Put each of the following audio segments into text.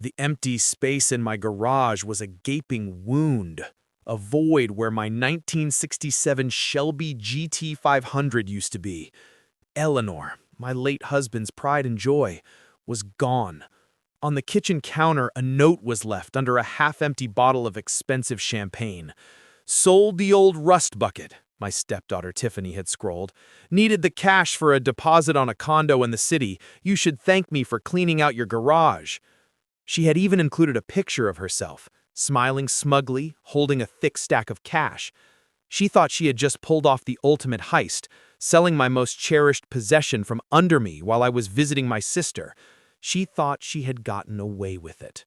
The empty space in my garage was a gaping wound, a void where my 1967 Shelby GT500 used to be. Eleanor, my late husband's pride and joy, was gone. On the kitchen counter, a note was left under a half-empty bottle of expensive champagne. "Sold the old rust bucket," my stepdaughter Tiffany had scrolled. "Needed the cash for a deposit on a condo in the city. You should thank me for cleaning out your garage." She had even included a picture of herself, smiling smugly, holding a thick stack of cash. She thought she had just pulled off the ultimate heist, selling my most cherished possession from under me while I was visiting my sister. She thought she had gotten away with it.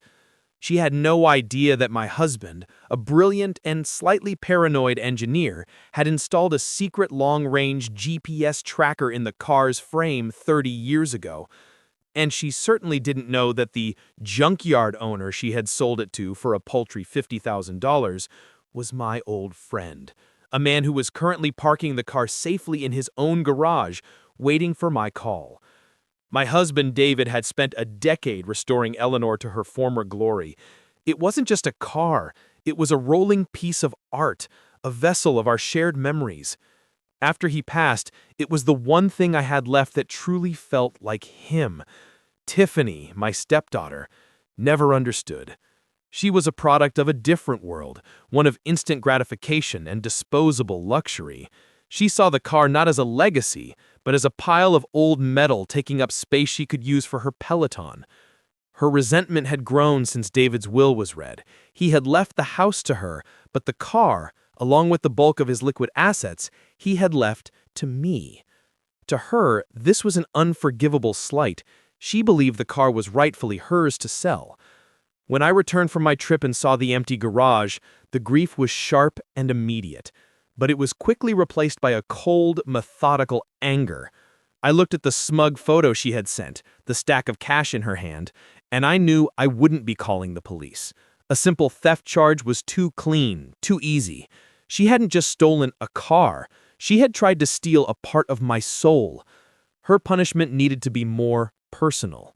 She had no idea that my husband, a brilliant and slightly paranoid engineer, had installed a secret long-range GPS tracker in the car's frame 30 years ago. And she certainly didn't know that the junkyard owner she had sold it to for a paltry $50,000 was my old friend, a man who was currently parking the car safely in his own garage, waiting for my call. My husband, David, had spent a decade restoring Eleanor to her former glory. It wasn't just a car, it was a rolling piece of art, a vessel of our shared memories. After he passed, it was the one thing I had left that truly felt like him. Tiffany, my stepdaughter, never understood. She was a product of a different world, one of instant gratification and disposable luxury. She saw the car not as a legacy, but as a pile of old metal taking up space she could use for her Peloton. Her resentment had grown since David's will was read. He had left the house to her, but the car, along with the bulk of his liquid assets, he had left to me. To her, this was an unforgivable slight. She believed the car was rightfully hers to sell. When I returned from my trip and saw the empty garage, the grief was sharp and immediate, but it was quickly replaced by a cold, methodical anger. I looked at the smug photo she had sent, the stack of cash in her hand, and I knew I wouldn't be calling the police. A simple theft charge was too clean, too easy. She hadn't just stolen a car, she had tried to steal a part of my soul. Her punishment needed to be more personal.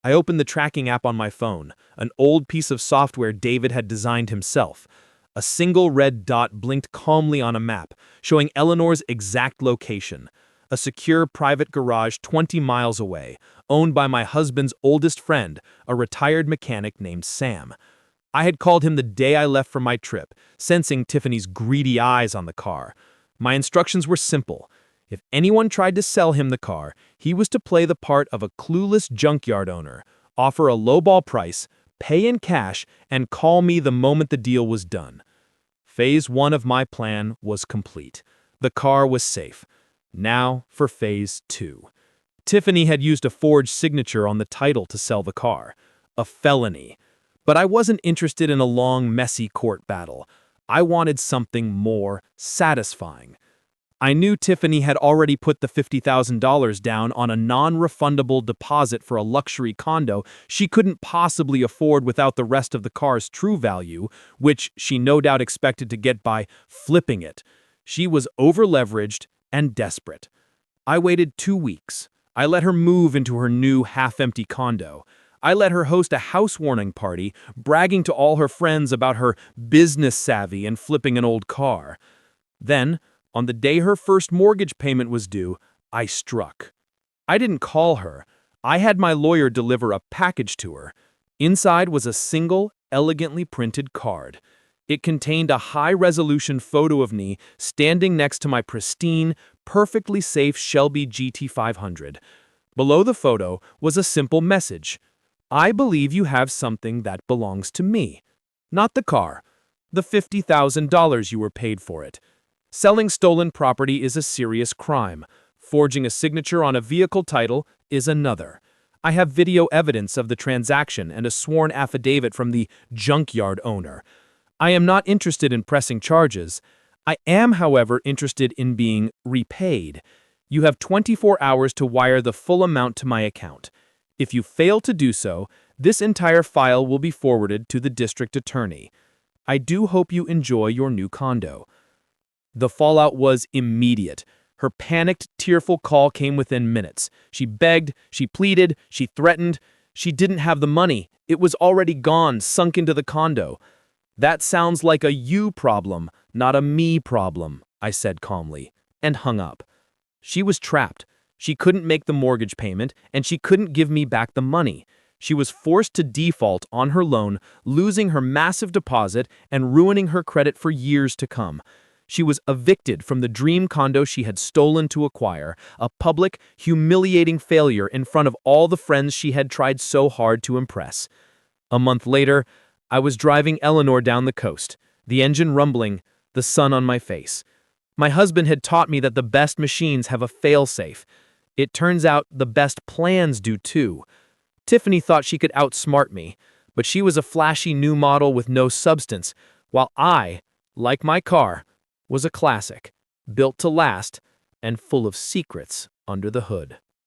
I opened the tracking app on my phone, an old piece of software David had designed himself. A single red dot blinked calmly on a map, showing Eleanor's exact location. A secure private garage 20 miles away, owned by my husband's oldest friend, a retired mechanic named Sam. I had called him the day I left for my trip, sensing Tiffany's greedy eyes on the car. My instructions were simple. If anyone tried to sell him the car, he was to play the part of a clueless junkyard owner, offer a lowball price, pay in cash, and call me the moment the deal was done. Phase 1 of my plan was complete. The car was safe. Now for Phase 2. Tiffany had used a forged signature on the title to sell the car. A felony. But I wasn't interested in a long, messy court battle. I wanted something more satisfying. I knew Tiffany had already put the $50,000 down on a non-refundable deposit for a luxury condo she couldn't possibly afford without the rest of the car's true value, which she no doubt expected to get by flipping it. She was over-leveraged and desperate. I waited 2 weeks. I let her move into her new half-empty condo. I let her host a housewarming party, bragging to all her friends about her business savvy and flipping an old car. Then, on the day her first mortgage payment was due, I struck. I didn't call her. I had my lawyer deliver a package to her. Inside was a single, elegantly printed card. It contained a high-resolution photo of me standing next to my pristine, perfectly safe Shelby GT500. Below the photo was a simple message. I believe you have something that belongs to me. Not the car. The $50,000 you were paid for it. Selling stolen property is a serious crime. Forging a signature on a vehicle title is another. I have video evidence of the transaction and a sworn affidavit from the junkyard owner. I am not interested in pressing charges. I am, however, interested in being repaid. You have 24 hours to wire the full amount to my account. If you fail to do so, this entire file will be forwarded to the district attorney. I do hope you enjoy your new condo. The fallout was immediate. Her panicked, tearful call came within minutes. She begged, she pleaded, she threatened. She didn't have the money. It was already gone, sunk into the condo. That sounds like a you problem, not a me problem, I said calmly, and hung up. She was trapped. She couldn't make the mortgage payment, and she couldn't give me back the money. She was forced to default on her loan, losing her massive deposit and ruining her credit for years to come. She was evicted from the dream condo she had stolen to acquire, a public, humiliating failure in front of all the friends she had tried so hard to impress. A month later, I was driving Eleanor down the coast, the engine rumbling, the sun on my face. My husband had taught me that the best machines have a fail-safe. It turns out the best plans do too. Tiffany thought she could outsmart me, but she was a flashy new model with no substance, while I, like my car, was a classic, built to last, and full of secrets under the hood.